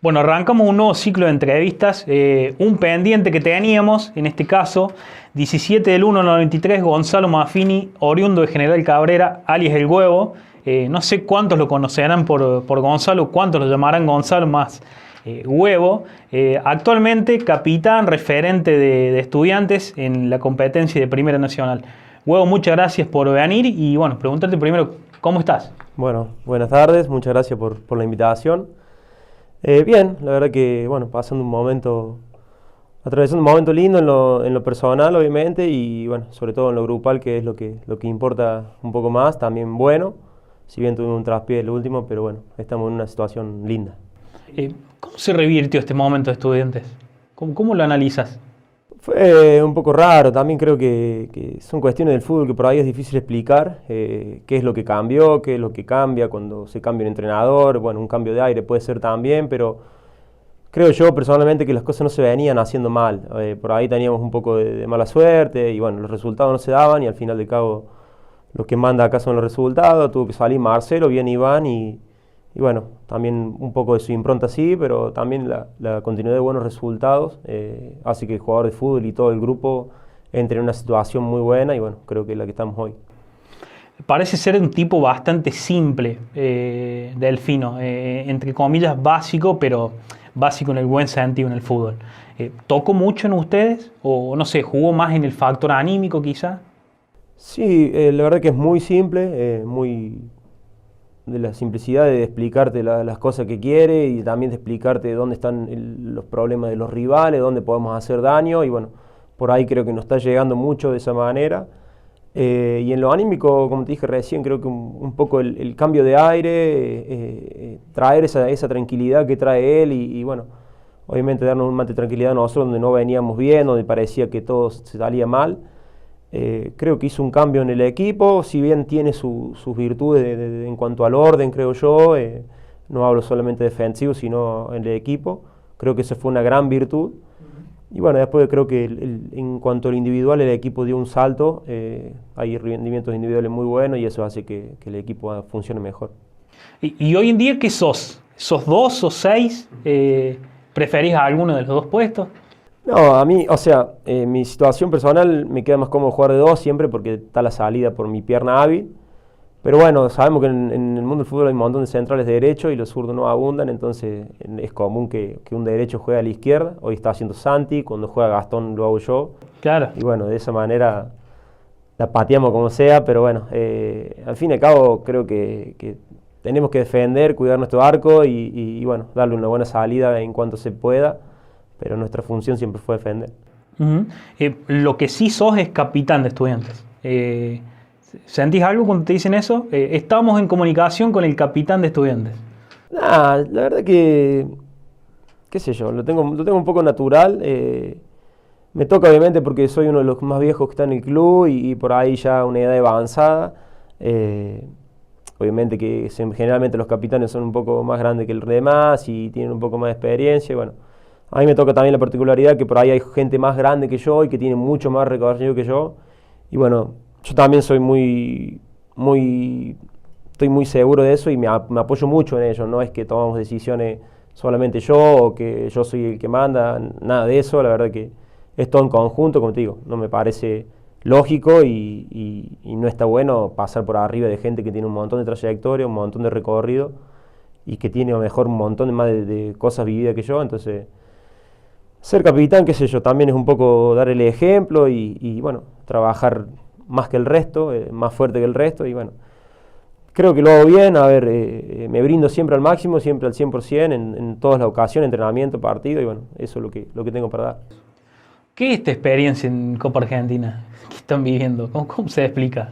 Bueno, arrancamos un nuevo ciclo de entrevistas, un pendiente que teníamos, en este caso, 17 del 1 del 93, Gonzalo Maffini, oriundo de General Cabrera, alias El Huevo. No sé cuántos lo conocerán por Gonzalo, cuántos lo llamarán Gonzalo más Huevo. Actualmente capitán referente de estudiantes en la competencia de Primera Nacional. Huevo, muchas gracias por venir y bueno, preguntarte primero, ¿cómo estás? Bueno, buenas tardes, muchas gracias por la invitación. Bien, la verdad que, bueno, atravesando un momento lindo en lo personal, obviamente, y bueno, sobre todo en lo grupal, que es lo que importa un poco más, también bueno, si bien tuvimos un traspié el último, pero bueno, estamos en una situación linda. ¿Cómo se revirtió este momento de estudiantes? ¿Cómo lo analizas? Fue un poco raro, también creo que son cuestiones del fútbol que por ahí es difícil explicar, qué es lo que cambió, qué es lo que cambia cuando se cambia un entrenador, bueno, un cambio de aire puede ser también, pero creo yo personalmente que las cosas no se venían haciendo mal, por ahí teníamos un poco de mala suerte y bueno, los resultados no se daban y al final de cabo lo que manda acá son los resultados, tuvo que salir Marcelo, bien Iván y bueno, también un poco de su impronta sí, pero también la continuidad de buenos resultados hace que el jugador de fútbol y todo el grupo entre en una situación muy buena y bueno, creo que es la que estamos hoy. Parece ser un tipo bastante simple, Delfino, entre comillas básico, pero básico en el buen sentido en el fútbol. ¿Tocó mucho en ustedes? O no sé, ¿jugó más en el factor anímico quizá? Sí, la verdad que es muy simple, muy de la simplicidad de explicarte las cosas que quiere y también de explicarte dónde están los problemas de los rivales, dónde podemos hacer daño y bueno, por ahí creo que nos está llegando mucho de esa manera. Y en lo anímico, como te dije recién, creo que un poco el cambio de aire, traer esa tranquilidad que trae él y bueno, obviamente darnos un mate de tranquilidad a nosotros donde no veníamos bien, donde parecía que todo se salía mal. Creo que hizo un cambio en el equipo, si bien tiene sus virtudes en cuanto al orden, creo yo, no hablo solamente defensivo, sino en el equipo, creo que esa fue una gran virtud. Y bueno, después creo que en cuanto al individual, el equipo dio un salto, hay rendimientos individuales muy buenos y eso hace que el equipo funcione mejor. ¿Y hoy en día qué sos? ¿Sos 2 o 6? ¿Preferís a alguno de los dos puestos? No, a mí, o sea, mi situación personal me queda más cómodo jugar de 2 siempre porque está la salida por mi pierna hábil. Pero bueno, sabemos que en el mundo del fútbol hay un montón de centrales de derecho y los zurdos no abundan, entonces es común que un derecho juegue a la izquierda. Hoy está haciendo Santi, cuando juega Gastón lo hago yo. Claro. Y bueno, de esa manera la pateamos como sea, pero bueno, al fin y al cabo creo que tenemos que defender, cuidar nuestro arco y bueno, darle una buena salida en cuanto se pueda. Pero nuestra función siempre fue defender. Lo que sí sos es capitán de estudiantes. ¿Sentís algo cuando te dicen eso? Estamos en comunicación con el capitán de estudiantes. La verdad que, qué sé yo, lo tengo un poco natural. Me toca obviamente porque soy uno de los más viejos que está en el club y por ahí ya una edad avanzada. Obviamente que generalmente los capitanes son un poco más grandes que el demás y tienen un poco más de experiencia. Y bueno, a mí me toca también la particularidad que por ahí hay gente más grande que yo y que tiene mucho más recorrido que yo. Y bueno, yo también soy estoy muy seguro de eso y me apoyo mucho en ello. No es que tomamos decisiones solamente yo o que yo soy el que manda, nada de eso. La verdad que es todo en conjunto, como te digo. No me parece lógico y no está bueno pasar por arriba de gente que tiene un montón de trayectoria, un montón de recorrido y que tiene a lo mejor un montón más de cosas vividas que yo. Entonces, ser capitán, qué sé yo, también es un poco dar el ejemplo y bueno, trabajar más que el resto, más fuerte que el resto y bueno, creo que lo hago bien, a ver, me brindo siempre al máximo, siempre al 100% en todas las ocasiones, entrenamiento, partido y bueno, eso es lo que tengo para dar. ¿Qué es esta experiencia en Copa Argentina que están viviendo? ¿Cómo se explica?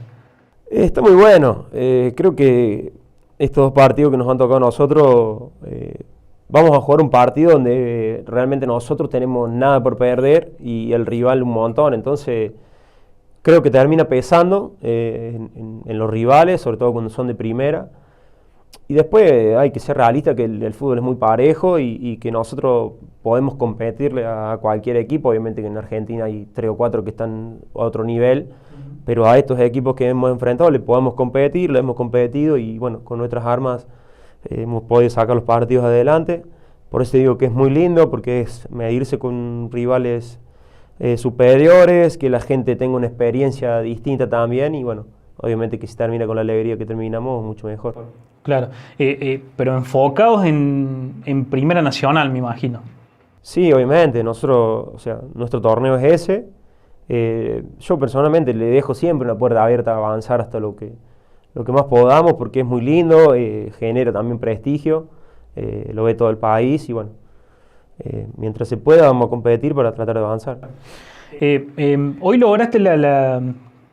Está muy bueno, creo que estos dos partidos que nos han tocado a nosotros, vamos a jugar un partido donde realmente nosotros tenemos nada por perder y el rival un montón, entonces creo que termina pesando en los rivales, sobre todo cuando son de primera. Y después hay que ser realista que el fútbol es muy parejo y que nosotros podemos competirle a cualquier equipo. Obviamente que en Argentina hay 3 o 4 que están a otro nivel, pero a estos equipos que hemos enfrentado le podemos competir, le hemos competido y bueno, con nuestras armas hemos podido sacar los partidos adelante. Por eso te digo que es muy lindo, porque es medirse con rivales superiores, que la gente tenga una experiencia distinta también, y bueno, obviamente que si termina con la alegría que terminamos, mucho mejor. Claro, pero enfocados en Primera Nacional, me imagino. Sí, obviamente, nosotros, o sea, nuestro torneo es ese. Yo personalmente le dejo siempre una puerta abierta a avanzar hasta lo que más podamos, porque es muy lindo, genera también prestigio, lo ve todo el país y bueno, mientras se pueda vamos a competir para tratar de avanzar. ¿Hoy lograste la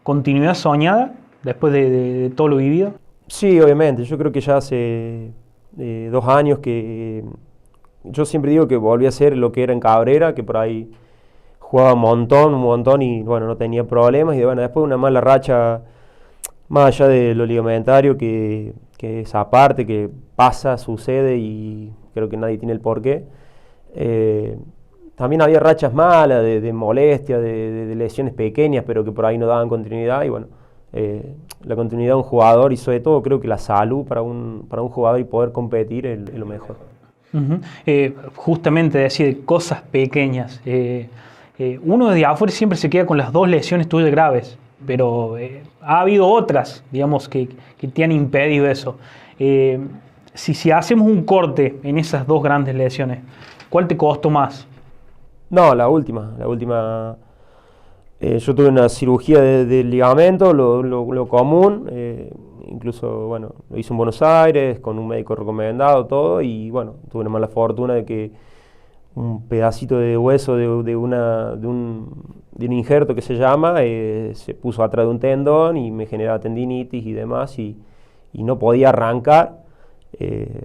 continuidad soñada después de todo lo vivido? Sí, obviamente, yo creo que ya hace 2 años que yo siempre digo que volví a ser lo que era en Cabrera, que por ahí jugaba un montón y bueno, no tenía problemas y bueno, después una mala racha, más allá de lo ligamentario, que es aparte, que pasa, sucede y creo que nadie tiene el porqué. También había rachas malas, de molestias, de lesiones pequeñas, pero que por ahí no daban continuidad y bueno, la continuidad de un jugador y sobre todo creo que la salud para un jugador y poder competir es lo mejor. Uh-huh. Justamente decir cosas pequeñas. Uno desde afuera siempre se queda con las 2 lesiones tuyas graves, pero ha habido otras, digamos, que te han impedido eso. Si hacemos un corte en esas 2 grandes lesiones, ¿cuál te costó más? No, la última. Yo tuve una cirugía de ligamento, lo común, incluso, bueno, lo hice en Buenos Aires, con un médico recomendado, todo, y bueno, tuve una mala fortuna de que un pedacito de hueso de un injerto que se llama, se puso atrás de un tendón y me generaba tendinitis y demás, y no podía arrancar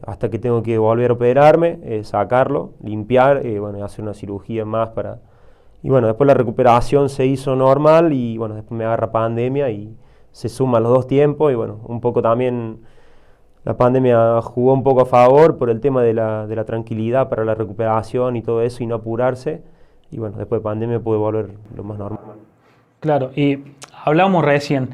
hasta que tengo que volver a operarme, sacarlo, limpiar, bueno, hacer una cirugía más para... Y bueno, después la recuperación se hizo normal y bueno, después me agarra pandemia y se suman los 2 tiempos y bueno, un poco también la pandemia jugó un poco a favor por el tema de la tranquilidad para la recuperación y todo eso y no apurarse. Y bueno, después de pandemia pude volver lo más normal. Claro, y hablábamos recién,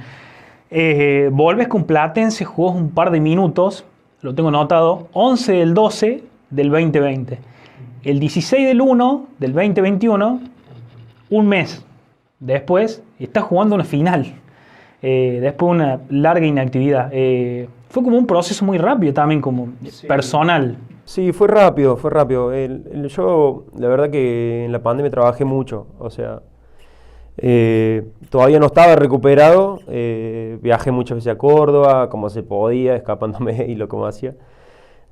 volves con Platense, jugás un par de minutos, lo tengo anotado, 11 del 12 del 2020. El 16 del 1 del 2021, un mes después, estás jugando una final. Después de una larga inactividad. Fue como un proceso muy rápido también, como sí, personal. Sí, fue rápido. Yo, la verdad que en la pandemia trabajé mucho, o sea, todavía no estaba recuperado, viajé muchas veces a Córdoba, como se podía, escapándome y lo como hacía,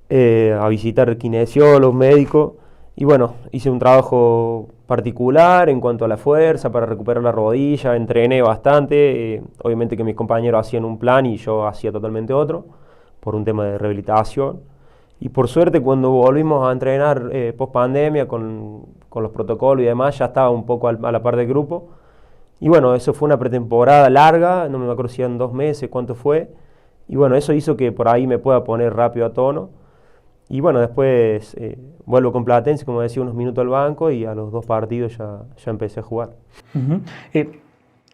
a visitar kinesiólogos, médicos, y bueno, hice un trabajo particular en cuanto a la fuerza para recuperar la rodilla, entrené bastante, obviamente que mis compañeros hacían un plan y yo hacía totalmente otro, por un tema de rehabilitación, y por suerte cuando volvimos a entrenar post pandemia con los protocolos y demás, ya estaba un poco a la par del grupo, y bueno, eso fue una pretemporada larga, no me acuerdo si eran 2 meses, cuánto fue, y bueno, eso hizo que por ahí me pueda poner rápido a tono. Y bueno, después vuelvo con Platense, como decía, unos minutos al banco y a los 2 partidos ya empecé a jugar. Uh-huh.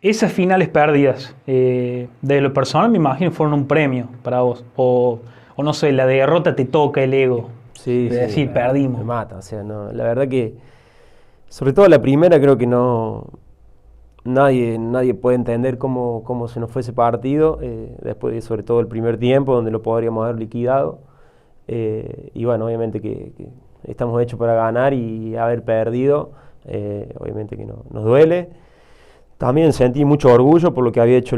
Esas finales perdidas, de lo personal me imagino fueron un premio para vos. O no sé, la derrota te toca el ego. Sí, de decir, perdimos. Me mata, o sea, no, la verdad que, sobre todo la primera, creo que no... Nadie puede entender cómo se nos fue ese partido, después de sobre todo el primer tiempo, donde lo podríamos haber liquidado. Y bueno, obviamente que estamos hechos para ganar y haber perdido, obviamente que nos duele. También sentí mucho orgullo por lo que había hecho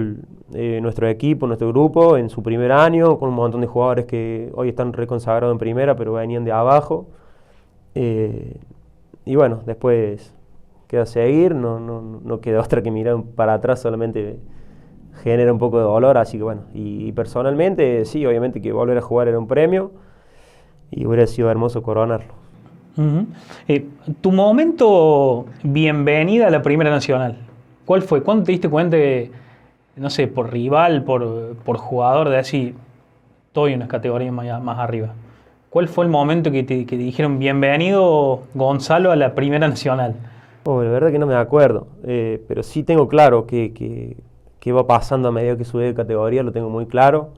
nuestro equipo, nuestro grupo en su primer año, con un montón de jugadores que hoy están reconsagrados en primera, pero venían de abajo. Y bueno, después queda seguir, no queda otra que mirar para atrás, solamente genera un poco de dolor, así que bueno, y personalmente sí, obviamente que volver a jugar era un premio y hubiera sido hermoso coronarlo. Uh-huh. Tu momento bienvenida a la Primera Nacional, ¿cuál fue? ¿Cuándo te diste cuenta que, no sé, por rival, por jugador, de decir, estoy en unas categorías más arriba? ¿Cuál fue el momento que te dijeron, bienvenido Gonzalo a la Primera Nacional? La verdad que no me acuerdo, pero sí tengo claro que va pasando a medida que sube de categoría, lo tengo muy claro.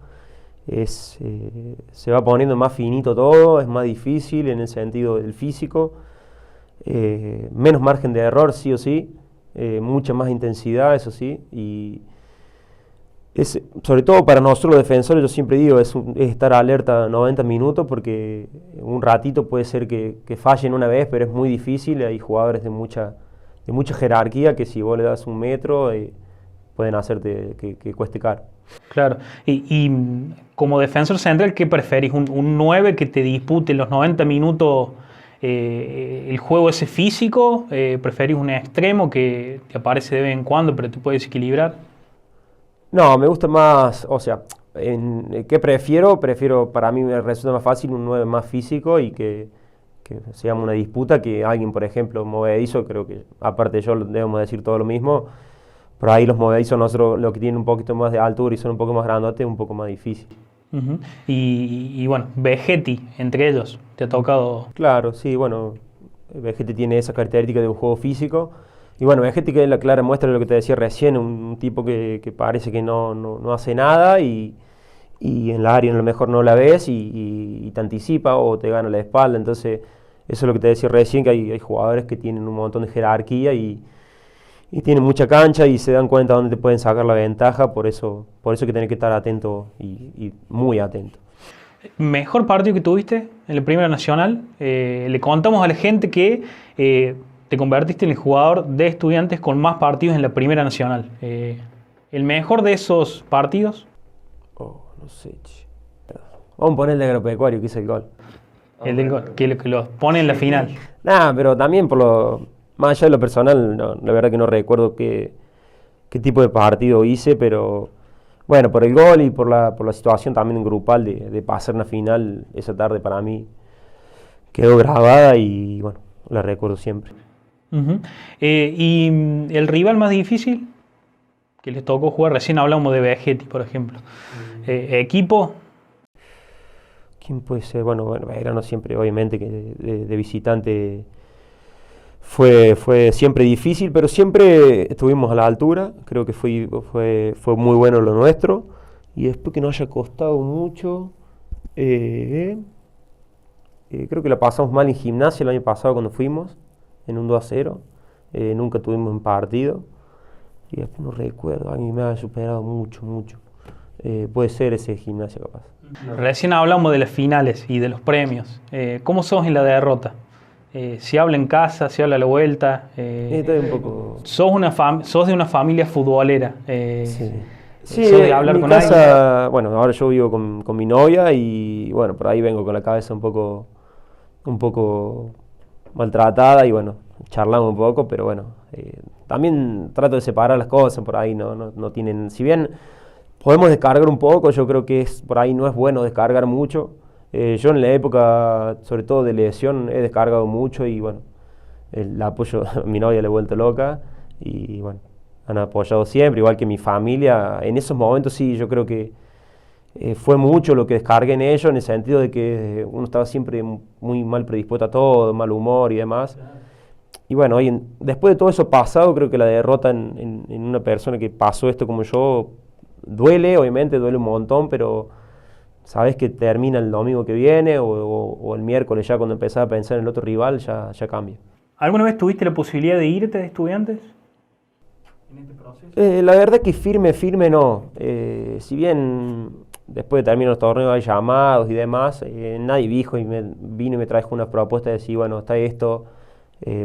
se va poniendo más finito todo, es más difícil en el sentido del físico, menos margen de error sí o sí, mucha más intensidad, eso sí, y sobre todo para nosotros los defensores, yo siempre digo, es estar alerta 90 minutos porque un ratito puede ser que fallen una vez, pero es muy difícil, hay jugadores de mucha jerarquía que si vos le das un metro pueden hacerte que cueste caro. Claro, y como defensor central, ¿qué preferís? ¿Un 9 que te dispute los 90 minutos el juego ese físico? ¿Preferís un extremo que te aparece de vez en cuando pero te puede desequilibrar? No, me gusta más, o sea, ¿qué prefiero? Prefiero, para mí me resulta más fácil un 9 más físico y que se llama una disputa que alguien, por ejemplo, movedizo, creo que aparte yo debemos decir todo lo mismo, pero ahí los movedizos nosotros lo que tienen un poquito más de altura y son un poco más grandotes, es un poco más difícil. Uh-huh. Y bueno, Vegetti, entre ellos, ¿te ha tocado? Claro, sí, bueno, Vegetti tiene esa característica de un juego físico. Y bueno, Vegetti que es la clara muestra de lo que te decía recién, un tipo que parece que no hace nada y en la área a lo mejor no la ves y te anticipa o te gana la espalda. Entonces, eso es lo que te decía recién, que hay jugadores que tienen un montón de jerarquía y tienen mucha cancha y se dan cuenta dónde te pueden sacar la ventaja, por eso que tenés que estar atento y muy atento. ¿Mejor partido que tuviste en la Primera Nacional? Le contamos a la gente que te convertiste en el jugador de Estudiantes con más partidos en la Primera Nacional. ¿El mejor de esos partidos? No sé, vamos a poner el de Agropecuario, que hizo el gol. El del gol, que lo pone en la final. Nah, pero también más allá de lo personal, la verdad que no recuerdo qué tipo de partido hice, pero bueno, por el gol y por la situación también grupal de pasar una final esa tarde para mí quedó grabada y bueno, la recuerdo siempre. Uh-huh. ¿Y el rival más difícil que les tocó jugar? Recién hablamos de Vegetti, por ejemplo. ¿Equipo? ¿Quién puede ser? Bueno, Belgrano siempre, obviamente, que de visitante fue siempre difícil, pero siempre estuvimos a la altura. Creo que fue muy bueno lo nuestro. Y después que no haya costado mucho, creo que la pasamos mal en Gimnasia el año pasado cuando fuimos, en un 2-0. Nunca tuvimos un partido. Y después no recuerdo, a mí me ha superado mucho. Puede ser ese Gimnasia capaz. Recién hablamos de las finales y de los premios. ¿Cómo sos en la derrota? ¿Se habla en casa, se habla a la vuelta? Estoy un poco... Sos de una familia futbolera. Sí, de hablar en mi con casa, alguien. bueno, ahora yo vivo con mi novia y bueno, por ahí vengo con la cabeza un poco maltratada y bueno, charlamos un poco, pero bueno, también trato de separar las cosas, por ahí no tienen, si bien podemos descargar un poco, yo creo que por ahí no es bueno descargar mucho. Yo en la época, sobre todo de lesión, he descargado mucho y bueno, el apoyo a mi novia le he vuelto loca y bueno, han apoyado siempre, igual que mi familia. En esos momentos sí, yo creo que fue mucho lo que descargué en ellos, en el sentido de que uno estaba siempre muy mal predispuesto a todo, mal humor y demás. Y bueno, después de todo eso pasado, creo que la derrota en una persona que pasó esto como yo, duele, obviamente, duele un montón, pero sabes que termina el domingo que viene o el miércoles ya cuando empezás a pensar en el otro rival, ya cambia. ¿Alguna vez tuviste la posibilidad de irte de Estudiantes en este proceso? La verdad que firme no. Si bien después de terminar los torneos hay llamados y demás, nadie vino y me trajo una propuesta de decir, bueno, está esto,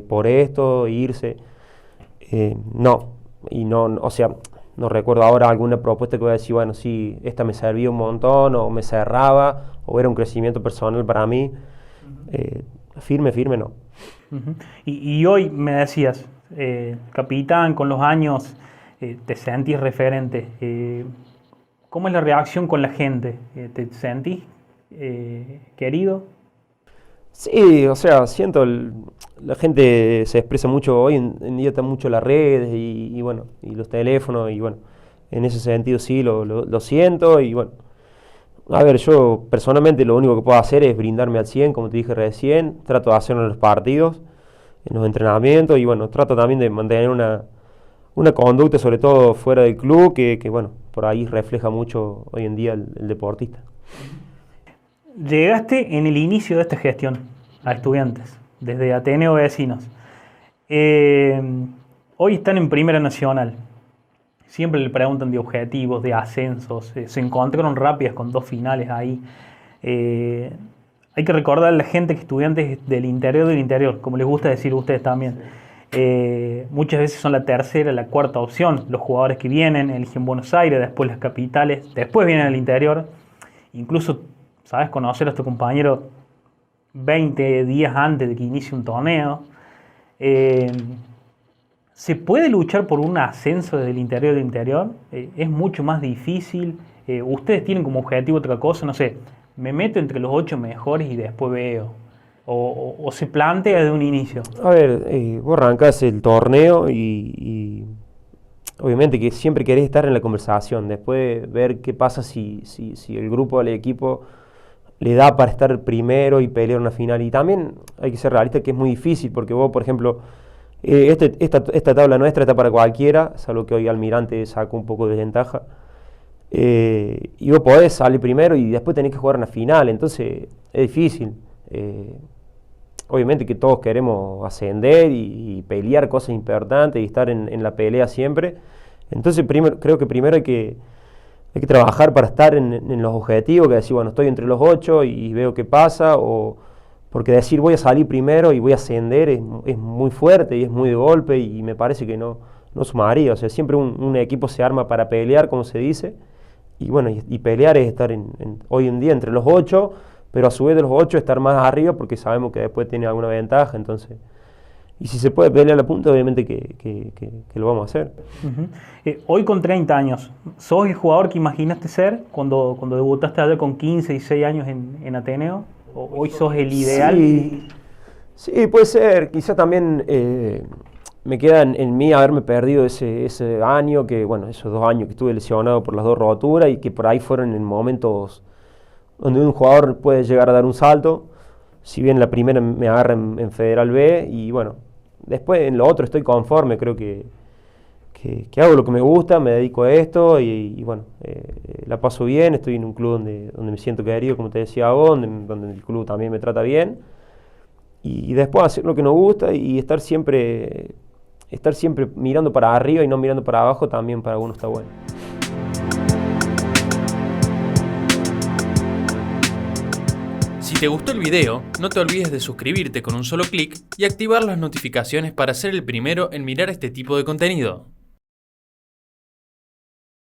por esto, irse. No, o sea, no recuerdo ahora alguna propuesta que voy a decir, bueno, sí, esta me servía un montón, o me cerraba, o era un crecimiento personal para mí. Firme no. Uh-huh. Y hoy me decías, capitán, con los años te sentís referente. ¿Cómo es la reacción con la gente? ¿Te sentís querido? Sí, o sea, siento, la gente se expresa mucho, hoy en día están mucho las redes y bueno, y los teléfonos, y bueno, en ese sentido sí lo siento, y bueno, a ver, yo personalmente lo único que puedo hacer es brindarme al 100, como te dije recién, trato de hacerlo en los partidos, en los entrenamientos, y bueno, trato también de mantener una conducta, sobre todo fuera del club, que bueno, por ahí refleja mucho hoy en día el deportista. Llegaste en el inicio de esta gestión a Estudiantes, desde Ateneo Vecinos. Hoy están en Primera Nacional. Siempre le preguntan de objetivos, de ascensos. Se encontraron rápidas con 2 finales ahí. Hay que recordar a la gente que Estudiantes es del interior, como les gusta decir a ustedes también. Muchas veces son la tercera, la cuarta opción. Los jugadores que vienen eligen Buenos Aires, después las capitales, después vienen al interior. Incluso, sabes, conocer a tu compañero 20 días antes de que inicie un torneo. ¿Se puede luchar por un ascenso desde el interior del interior? ¿Es mucho más difícil? ¿Ustedes tienen como objetivo otra cosa? No sé, me meto entre los 8 mejores y después veo. ¿O se plantea desde un inicio? A ver, vos arrancás el torneo y obviamente que siempre querés estar en la conversación, después ver qué pasa si el grupo, el equipo le da para estar primero y pelear una final. Y también hay que ser realista que es muy difícil, porque vos, por ejemplo, esta tabla nuestra está para cualquiera, salvo que hoy Almirante sacó un poco de ventaja. Y vos podés salir primero y después tenés que jugar una final, entonces es difícil. Obviamente que todos queremos ascender y pelear cosas importantes y estar en la pelea siempre. Entonces creo que primero hay que trabajar para estar en los objetivos, que decir, bueno, estoy entre los 8 y veo qué pasa, porque decir voy a salir primero y voy a ascender es muy fuerte y es muy de golpe y me parece que no sumaría. O sea, siempre un equipo se arma para pelear, como se dice, y bueno, y pelear es estar hoy en día entre los 8, pero a su vez de los 8 estar más arriba porque sabemos que después tiene alguna ventaja, entonces... Y si se puede pelear a la punta, obviamente que lo vamos a hacer. Hoy con 30 años, ¿sos el jugador que imaginaste ser cuando debutaste allá con 15 y 6 años en Ateneo? ¿O hoy sos el ideal? Sí, puede ser. Quizá también me queda en mí haberme perdido ese año, esos 2 años que estuve lesionado por las 2 roturas y que por ahí fueron en momentos donde un jugador puede llegar a dar un salto. Si bien la primera me agarra en Federal B y bueno, después en lo otro estoy conforme, creo que hago lo que me gusta, me dedico a esto y bueno, la paso bien, estoy en un club donde me siento querido, como te decía vos, donde el club también me trata bien y después hacer lo que nos gusta y estar siempre mirando para arriba y no mirando para abajo también para uno está bueno. Si te gustó el video, no te olvides de suscribirte con un solo clic y activar las notificaciones para ser el primero en mirar este tipo de contenido.